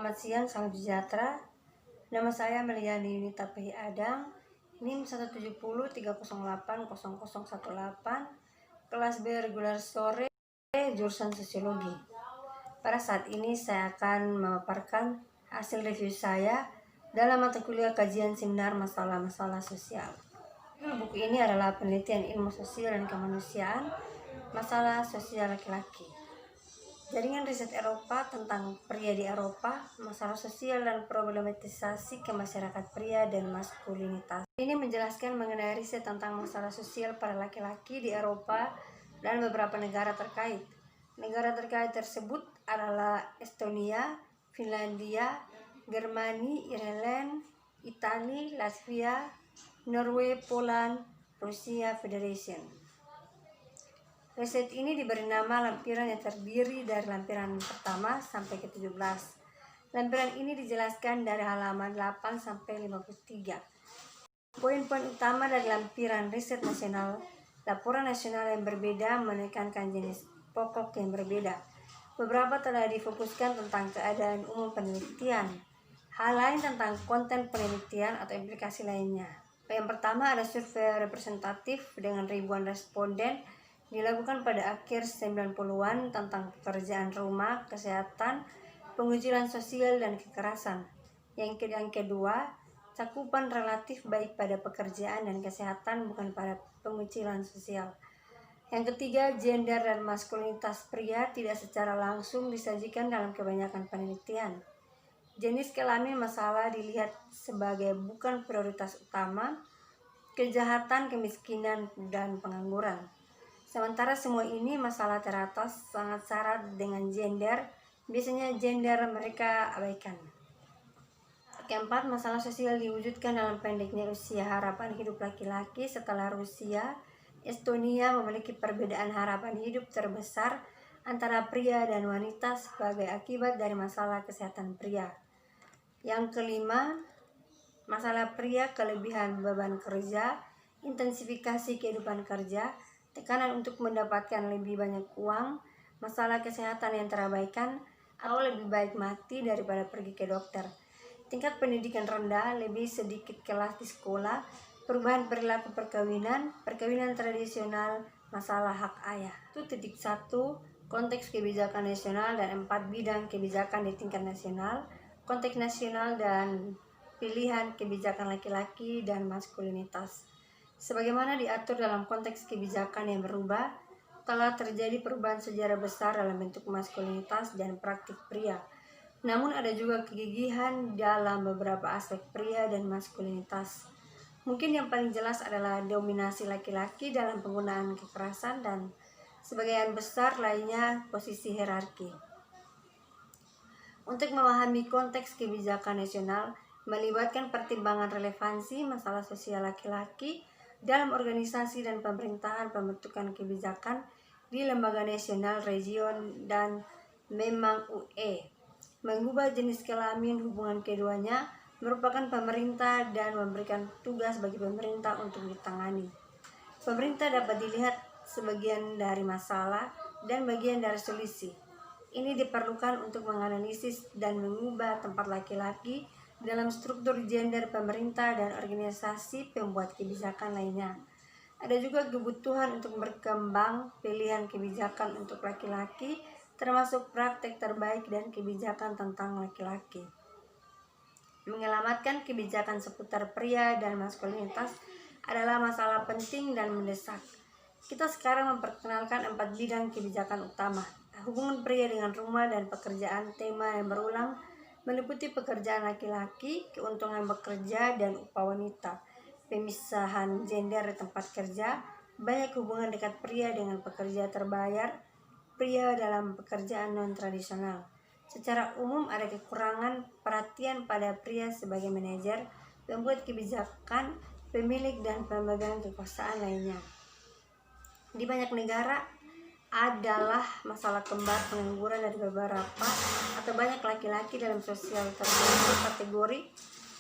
Selamat siang, salam sejahtera. Nama saya Meliani Yunita P. Adang, NIM 17030800018, kelas B reguler sore, jurusan Sosiologi. Pada saat ini saya akan memaparkan hasil review saya dalam mata kuliah kajian seminar masalah-masalah sosial. Buku ini adalah penelitian ilmu sosial dan kemanusiaan, masalah sosial laki-laki. Jaringan riset Eropa tentang pria di Eropa, masalah sosial dan problematisasi ke masyarakat pria dan maskulinitas. Ini menjelaskan mengenai riset tentang masalah sosial para laki-laki di Eropa dan beberapa negara terkait. Negara terkait tersebut adalah Estonia, Finlandia, Germani, Ireland, Italia, Latvia, Norway, Poland, Rusia Federation. Riset ini diberi nama lampiran yang terdiri dari lampiran pertama sampai ke-17. Lampiran ini dijelaskan dari halaman 8 sampai 53. Poin-poin utama dari lampiran riset nasional, laporan nasional yang berbeda menekankan jenis pokok yang berbeda. Beberapa telah difokuskan tentang keadaan umum penelitian. Hal lain tentang konten penelitian atau implikasi lainnya. Yang pertama ada survei representatif dengan ribuan responden dilakukan pada akhir 90-an tentang pekerjaan rumah, kesehatan, pengucilan sosial, dan kekerasan. Yang kedua, cakupan relatif baik pada pekerjaan dan kesehatan bukan pada pengucilan sosial. Yang ketiga, gender dan maskulinitas pria tidak secara langsung disajikan dalam kebanyakan penelitian. Jenis kelamin masalah dilihat sebagai bukan prioritas utama, kejahatan, kemiskinan, dan pengangguran. Sementara semua ini masalah teratas sangat syarat dengan gender, biasanya gender mereka abaikan. Keempat, masalah sosial diwujudkan dalam pendeknya usia harapan hidup laki-laki setelah Rusia. Estonia memiliki perbedaan harapan hidup terbesar antara pria dan wanita sebagai akibat dari masalah kesehatan pria. Yang kelima, masalah pria, kelebihan beban kerja, intensifikasi kehidupan kerja, tekanan untuk mendapatkan lebih banyak uang, masalah kesehatan yang terabaikan, atau lebih baik mati daripada pergi ke dokter. Tingkat pendidikan rendah, lebih sedikit kelas di sekolah, perubahan perilaku perkawinan, perkawinan tradisional, masalah hak ayah. 1.1 Konteks kebijakan nasional dan 4 bidang kebijakan di tingkat nasional, konteks nasional dan pilihan kebijakan laki-laki dan maskulinitas. Sebagaimana diatur dalam konteks kebijakan yang berubah, telah terjadi perubahan sejarah besar dalam bentuk maskulinitas dan praktik pria. Namun ada juga kegigihan dalam beberapa aspek pria dan maskulinitas. Mungkin yang paling jelas adalah dominasi laki-laki dalam penggunaan kekerasan dan sebagian besar lainnya posisi hierarki. Untuk memahami konteks kebijakan nasional, melibatkan pertimbangan relevansi masalah sosial laki-laki dalam organisasi dan pemerintahan pembentukan kebijakan di lembaga nasional, region, dan memang UE. Mengubah jenis kelamin hubungan keduanya merupakan pemerintah dan memberikan tugas bagi pemerintah untuk ditangani. Pemerintah dapat dilihat sebagian dari masalah dan bagian dari solusi. Ini diperlukan untuk menganalisis dan mengubah tempat laki-laki dalam struktur gender pemerintah dan organisasi pembuat kebijakan lainnya. Ada juga kebutuhan untuk berkembang pilihan kebijakan untuk laki-laki, termasuk praktek terbaik dan kebijakan tentang laki-laki. Menyelamatkan kebijakan seputar pria dan maskulinitas adalah masalah penting dan mendesak. Kita sekarang memperkenalkan 4 bidang kebijakan utama. Hubungan pria dengan rumah dan pekerjaan, tema yang berulang meliputi pekerjaan laki-laki, keuntungan bekerja dan upah wanita, pemisahan gender di tempat kerja, banyak hubungan dekat pria dengan pekerja terbayar, pria dalam pekerjaan non-tradisional. Secara umum ada kekurangan perhatian pada pria sebagai manajer, pembuat kebijakan, pemilik dan pemegang kekuasaan lainnya. Di banyak negara adalah masalah kembar pengangguran dari beberapa atau banyak laki-laki dalam sosial tertentu kategori,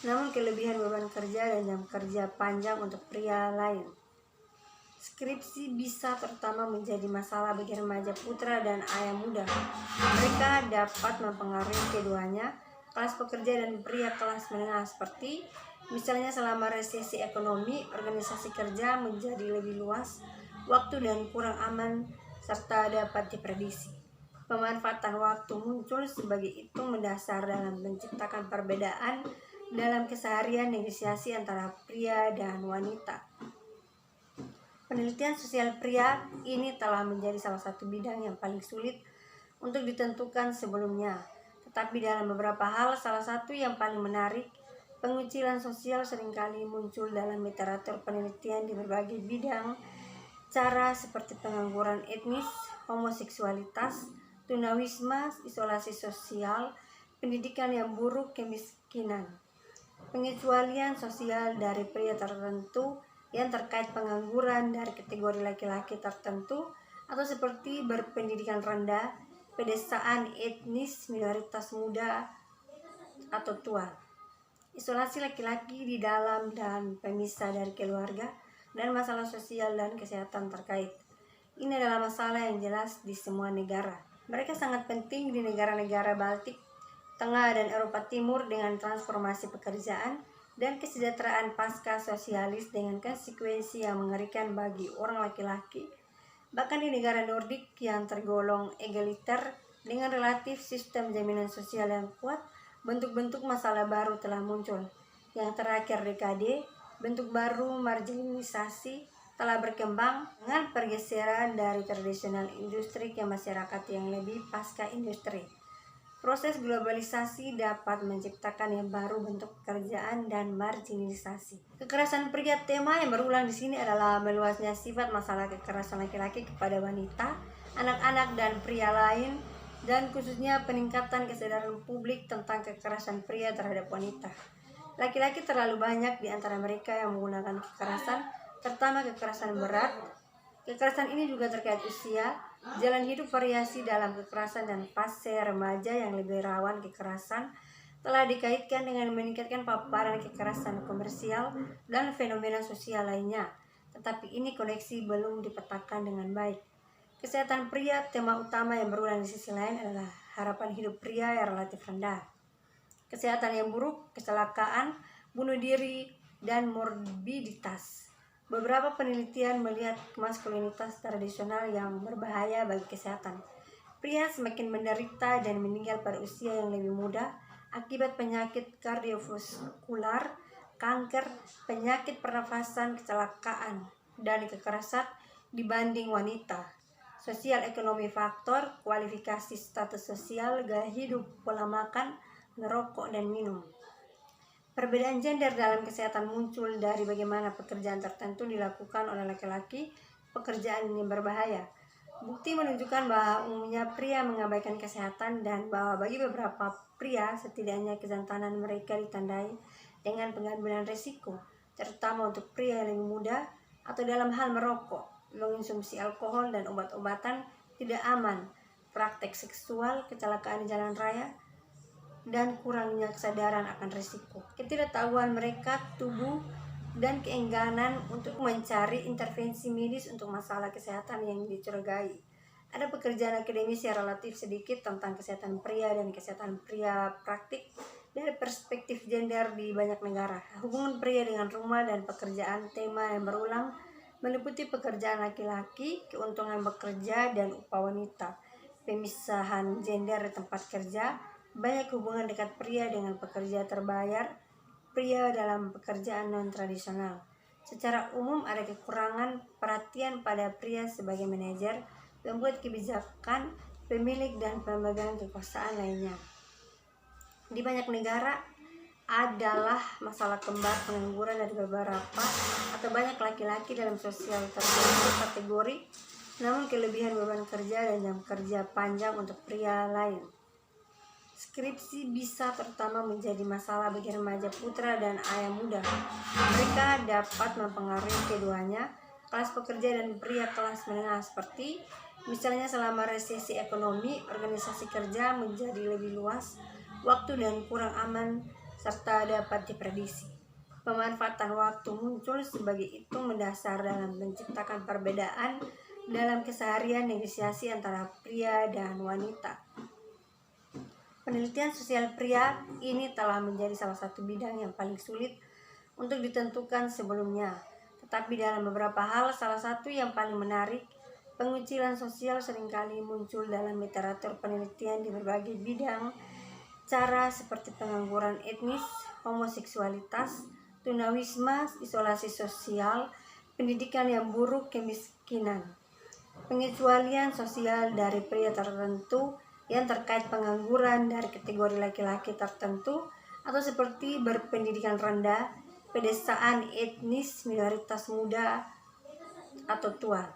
namun kelebihan beban kerja dan jam kerja panjang untuk pria lain. Skripsi bisa terutama menjadi masalah bagi remaja putra dan ayah muda. Mereka dapat mempengaruhi keduanya kelas pekerja dan pria kelas menengah, seperti misalnya selama resesi ekonomi, organisasi kerja menjadi lebih luas, waktu dan kurang aman, serta dapat diprediksi. Pemanfaatan waktu muncul sebagai itu mendasar dalam menciptakan perbedaan dalam keseharian negosiasi antara pria dan wanita. Penelitian sosial pria ini telah menjadi salah satu bidang yang paling sulit untuk ditentukan sebelumnya. Tetapi dalam beberapa hal, salah satu yang paling menarik, pengucilan sosial seringkali muncul dalam literatur penelitian di berbagai bidang, cara seperti pengangguran etnis, homoseksualitas, tunawisma, isolasi sosial, pendidikan yang buruk, kemiskinan, pengecualian sosial dari pria tertentu yang terkait pengangguran dari kategori laki-laki tertentu, atau seperti berpendidikan rendah, pedesaan etnis, minoritas muda atau tua, isolasi laki-laki di dalam dan pemisah dari keluarga, dan masalah sosial dan kesehatan terkait. Ini adalah masalah yang jelas di semua negara. Mereka sangat penting di negara-negara Baltik, Tengah dan Eropa Timur dengan transformasi pekerjaan dan kesejahteraan pasca sosialis dengan konsekuensi yang mengerikan bagi orang laki-laki. Bahkan di negara Nordik yang tergolong egaliter dengan relatif sistem jaminan sosial yang kuat, bentuk-bentuk masalah baru telah muncul. Yang terakhir dekade, bentuk baru marginalisasi telah berkembang dengan pergeseran dari tradisional industri ke masyarakat yang lebih pasca industri. Proses globalisasi dapat menciptakan yang baru bentuk pekerjaan dan marginalisasi. Kekerasan pria, tema yang berulang di sini adalah meluasnya sifat masalah kekerasan laki-laki kepada wanita, anak-anak dan pria lain, dan khususnya peningkatan kesadaran publik tentang kekerasan pria terhadap wanita. Laki-laki terlalu banyak di antara mereka yang menggunakan kekerasan, terutama kekerasan berat. Kekerasan ini juga terkait usia, jalan hidup, variasi dalam kekerasan, dan fase remaja yang lebih rawan kekerasan telah dikaitkan dengan meningkatkan paparan kekerasan komersial dan fenomena sosial lainnya. Tetapi ini koneksi belum dipetakan dengan baik. Kesehatan pria, tema utama yang berulang di sisi lain adalah harapan hidup pria yang relatif rendah. Kesehatan yang buruk, kecelakaan, bunuh diri, dan morbiditas. Beberapa penelitian melihat maskulinitas tradisional yang berbahaya bagi kesehatan. Pria semakin menderita dan meninggal pada usia yang lebih muda akibat penyakit kardiovaskular, kanker, penyakit pernafasan, kecelakaan, dan kekerasan dibanding wanita. Sosial ekonomi, faktor, kualifikasi, status sosial, gaya hidup, pola makan, merokok, dan minum. Perbedaan gender dalam kesehatan muncul dari bagaimana pekerjaan tertentu dilakukan oleh laki-laki. Pekerjaan ini berbahaya. Bukti menunjukkan bahwa umumnya pria mengabaikan kesehatan, dan bahwa bagi beberapa pria setidaknya kejantanan mereka ditandai dengan pengambilan risiko, terutama untuk pria yang lebih muda, atau dalam hal merokok, mengonsumsi alkohol dan obat-obatan tidak aman, praktek seksual, kecelakaan di jalan raya, dan kurangnya kesadaran akan risiko. Ketidaktahuan mereka tubuh dan keengganan untuk mencari intervensi medis untuk masalah kesehatan yang dicurigai. Ada pekerjaan akademis yang relatif sedikit tentang kesehatan pria dan kesehatan pria praktik dari perspektif gender di banyak negara. Hubungan pria dengan rumah dan pekerjaan, tema yang berulang meliputi pekerjaan laki-laki, keuntungan bekerja, dan upah wanita. Pemisahan gender di tempat kerja, banyak hubungan dekat pria dengan pekerja terbayar, pria dalam pekerjaan non-tradisional. Secara umum ada kekurangan perhatian pada pria sebagai manajer, pembuat kebijakan, pemilik, dan pemegang kekuasaan lainnya. Di banyak negara adalah masalah kembar pengangguran dari beberapa atau banyak laki-laki dalam sosial tertentu kategori, namun kelebihan beban kerja dan jam kerja panjang untuk pria lain. Skripsi bisa terutama menjadi masalah bagi remaja putra dan ayah muda. Mereka dapat mempengaruhi keduanya, kelas pekerja dan pria kelas menengah, seperti misalnya selama resesi ekonomi, organisasi kerja menjadi lebih luas, waktu dan kurang aman, serta dapat diprediksi. Pemanfaatan waktu muncul sebagai itu mendasar dalam menciptakan perbedaan dalam keseharian negosiasi antara pria dan wanita. Penelitian sosial pria ini telah menjadi salah satu bidang yang paling sulit untuk ditentukan sebelumnya. Tetapi dalam beberapa hal, salah satu yang paling menarik, pengucilan sosial seringkali muncul dalam literatur penelitian di berbagai bidang, cara seperti pengangguran etnis, homoseksualitas, tunawisma, isolasi sosial, pendidikan yang buruk, kemiskinan. Pengecualian sosial dari pria tertentu yang terkait pengangguran dari kategori laki-laki tertentu atau seperti berpendidikan rendah, pedesaan etnis, minoritas muda atau tua,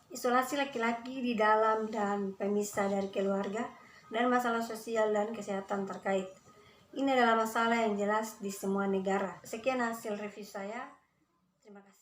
isolasi laki-laki di dalam dan pemisah dari keluarga, dan masalah sosial dan kesehatan terkait. Ini adalah masalah yang jelas di semua negara. Sekian hasil review saya. Terima kasih.